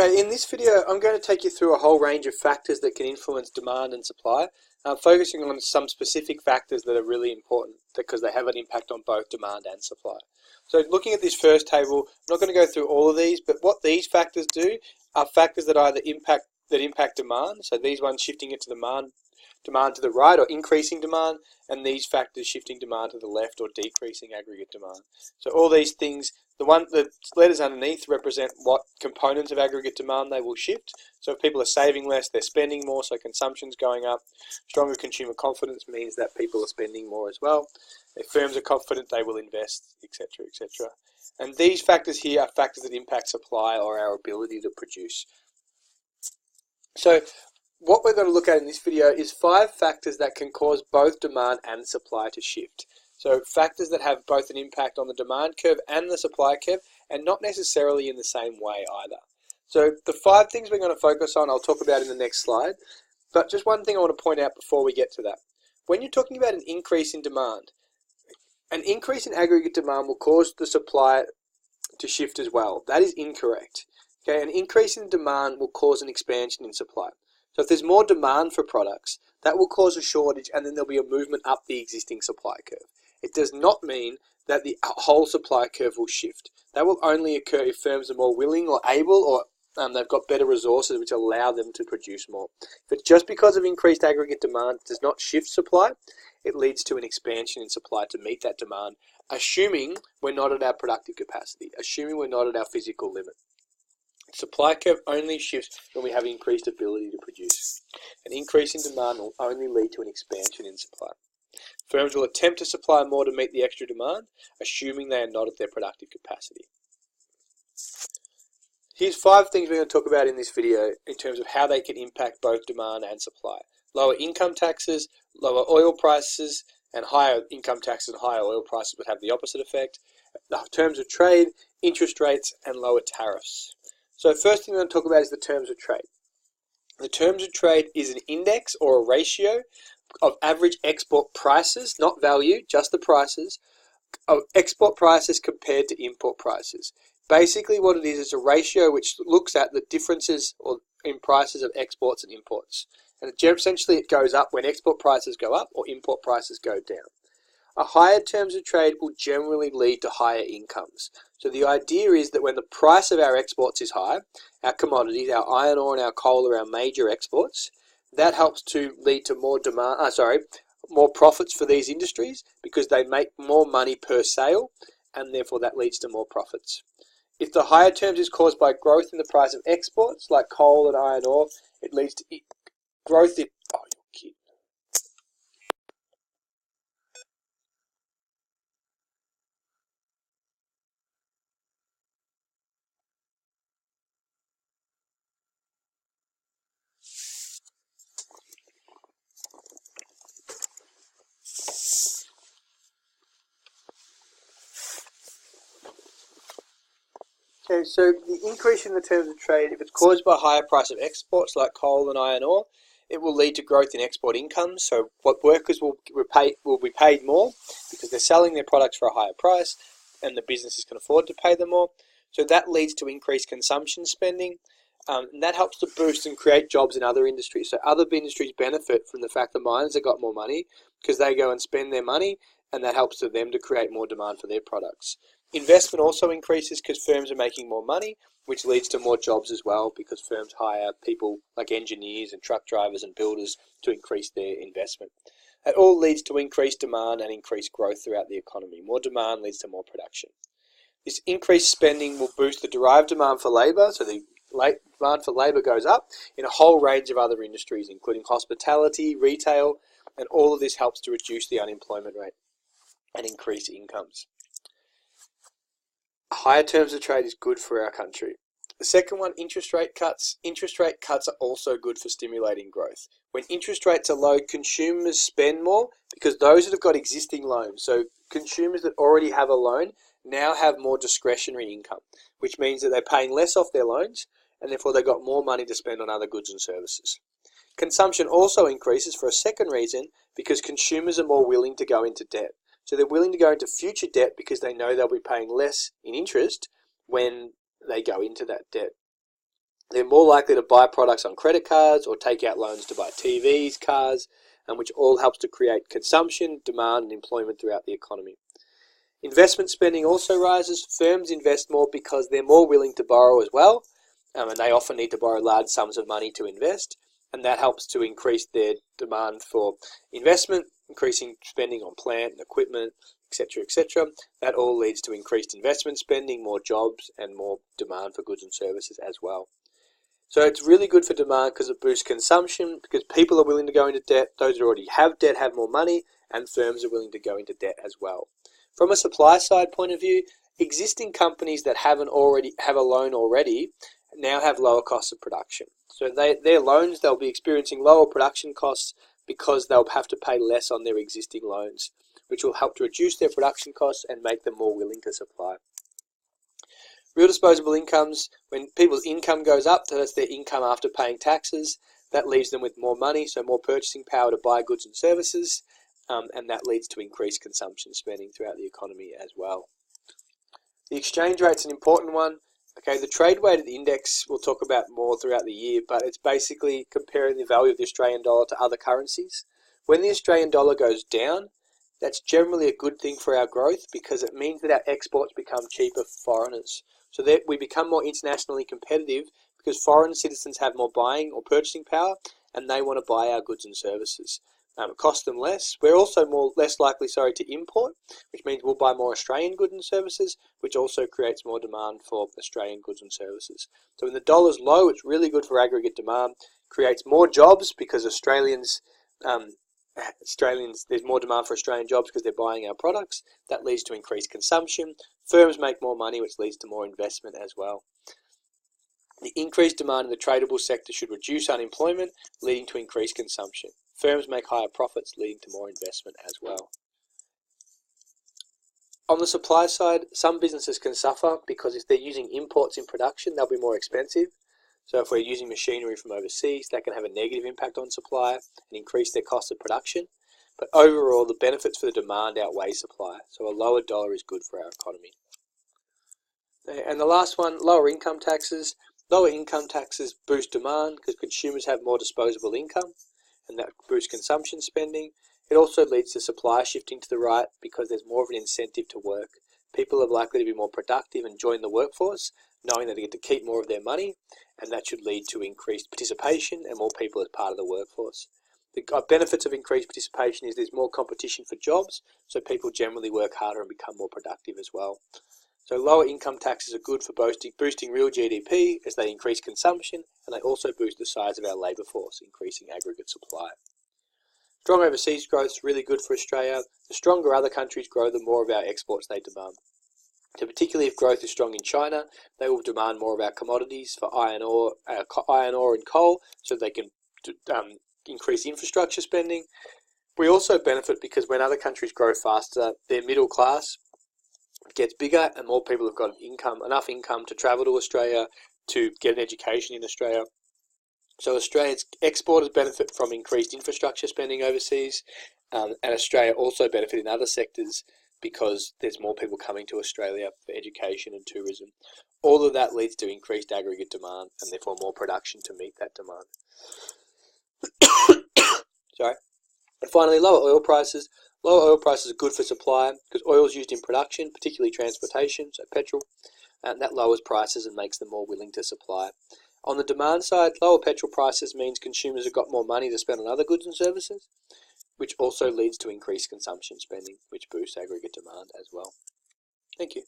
Okay, in this video I'm going to take you through a whole range of factors that can influence demand and supply, focusing on some specific factors that are really important because they have an impact on both demand and supply. So looking at this first table, I'm not going to go through all of these, but what these factors do are factors that either impact demand, so these ones shifting it to demand to the right or increasing demand, and these factors shifting demand to the left or decreasing aggregate demand. So all these things, the letters underneath represent what components of aggregate demand they will shift. So if people are saving less, they're spending more, so consumption's going up. Stronger consumer confidence means that people are spending more as well. If firms are confident, they will invest, etc., etc. And these factors here are factors that impact supply or our ability to produce. So what we're going to look at in this video is 5 factors that can cause both demand and supply to shift. So factors that have both an impact on the demand curve and the supply curve, and not necessarily in the same way either. So the 5 things we're going to focus on, I'll talk about in the next slide. But just one thing I want to point out before we get to that. When you're talking about an increase in demand, an increase in aggregate demand will cause the supply to shift as well. That is incorrect. Okay, an increase in demand will cause an expansion in supply. So if there's more demand for products, that will cause a shortage, and then there'll be a movement up the existing supply curve. It does not mean that the whole supply curve will shift. That will only occur if firms are more willing or able, or they've got better resources which allow them to produce more. But just because of increased aggregate demand does not shift supply, it leads to an expansion in supply to meet that demand, assuming we're not at our productive capacity, assuming we're not at our physical limit. Supply curve only shifts when we have increased ability to produce. An increase in demand will only lead to an expansion in supply. Firms will attempt to supply more to meet the extra demand, assuming they are not at their productive capacity. Here's 5 things we're going to talk about in this video in terms of how they can impact both demand and supply. Lower income taxes, lower oil prices, and higher income taxes and higher oil prices would have the opposite effect. The terms of trade, interest rates, and lower tariffs. So first thing we're going to talk about is the terms of trade. The terms of trade is an index or a ratio of average export prices, not value, just the prices, of export prices compared to import prices. Basically what it is a ratio which looks at the differences in prices of exports and imports. And essentially it goes up when export prices go up or import prices go down. A higher terms of trade will generally lead to higher incomes. So the idea is that when the price of our exports is high, our commodities, our iron ore and our coal are our major exports, that helps to lead to more more profits for these industries because they make more money per sale, and therefore that leads to more profits. If the higher terms is caused by growth in the price of exports, like coal and iron ore, it leads to growth in... Oh, you're kidding. Okay, so the increase in the terms of trade, if it's caused by a higher price of exports like coal and iron ore, it will lead to growth in export incomes. So what workers will be paid more because they're selling their products for a higher price and the businesses can afford to pay them more. So that leads to increased consumption spending, and that helps to boost and create jobs in other industries. So other industries benefit from the fact that miners have got more money because they go and spend their money, and that helps to them to create more demand for their products. Investment also increases because firms are making more money, which leads to more jobs as well because firms hire people like engineers and truck drivers and builders to increase their investment. It all leads to increased demand and increased growth throughout the economy. More demand leads to more production. This increased spending will boost the derived demand for labour, so the demand for labour goes up in a whole range of other industries, including hospitality, retail, and all of this helps to reduce the unemployment rate and increase incomes. Higher terms of trade is good for our country. The second one, interest rate cuts. Interest rate cuts are also good for stimulating growth. When interest rates are low, consumers spend more because those that have got existing loans, so consumers that already have a loan, now have more discretionary income, which means that they're paying less off their loans and therefore they've got more money to spend on other goods and services. Consumption also increases for a second reason because consumers are more willing to go into debt. So they're willing to go into future debt because they know they'll be paying less in interest when they go into that debt. They're more likely to buy products on credit cards or take out loans to buy TVs, cars, and which all helps to create consumption, demand, and employment throughout the economy. Investment spending also rises. Firms invest more because they're more willing to borrow as well, and they often need to borrow large sums of money to invest, and that helps to increase their demand for investment, increasing spending on plant and equipment, etc., etc. That all leads to increased investment spending, more jobs, and more demand for goods and services as well. So it's really good for demand because it boosts consumption, because people are willing to go into debt. Those that already have debt have more money, and firms are willing to go into debt as well. From a supply side point of view, existing companies that have a loan already now have lower costs of production. So their loans, they'll be experiencing lower production costs because they'll have to pay less on their existing loans, which will help to reduce their production costs and make them more willing to supply. Real disposable incomes, when people's income goes up, so that's their income after paying taxes, that leaves them with more money, so more purchasing power to buy goods and services, and that leads to increased consumption spending throughout the economy as well. The exchange rate's an important one. Okay, the trade weighted index we'll talk about more throughout the year, but it's basically comparing the value of the Australian dollar to other currencies. When the Australian dollar goes down, that's generally a good thing for our growth because it means that our exports become cheaper for foreigners. So that we become more internationally competitive because foreign citizens have more buying or purchasing power and they want to buy our goods and services. It costs them less. We're also less likely to import, which means we'll buy more Australian goods and services, which also creates more demand for Australian goods and services. So when the dollar's low, it's really good for aggregate demand, creates more jobs because Australians, there's more demand for Australian jobs because they're buying our products. That leads to increased consumption. Firms make more money, which leads to more investment as well. The increased demand in the tradable sector should reduce unemployment, leading to increased consumption. Firms make higher profits, leading to more investment as well. On the supply side, some businesses can suffer because if they're using imports in production, they'll be more expensive. So if we're using machinery from overseas, that can have a negative impact on supply and increase their cost of production. But overall, the benefits for the demand outweigh supply. So a lower dollar is good for our economy. And the last one, lower income taxes. Lower income taxes boost demand because consumers have more disposable income, and that boosts consumption spending. It also leads to supply shifting to the right because there's more of an incentive to work. People are likely to be more productive and join the workforce, knowing that they get to keep more of their money, and that should lead to increased participation and more people as part of the workforce. The benefits of increased participation is there's more competition for jobs, so people generally work harder and become more productive as well. So lower income taxes are good for boosting real GDP as they increase consumption, and they also boost the size of our labour force, increasing aggregate supply. Strong overseas growth is really good for Australia. The stronger other countries grow, the more of our exports they demand. So particularly if growth is strong in China, they will demand more of our commodities for iron ore and coal, so they can increase infrastructure spending. We also benefit because when other countries grow faster, their middle class gets bigger and more people have got enough income to travel to Australia, to get an education in Australia. So Australia's exporters benefit from increased infrastructure spending overseas, and Australia also benefit in other sectors because there's more people coming to Australia for education and tourism. All of that leads to increased aggregate demand and therefore more production to meet that demand. Sorry. And finally, lower oil prices. Lower oil prices are good for supply because oil is used in production, particularly transportation, so petrol, and that lowers prices and makes them more willing to supply. On the demand side, lower petrol prices means consumers have got more money to spend on other goods and services, which also leads to increased consumption spending, which boosts aggregate demand as well. Thank you.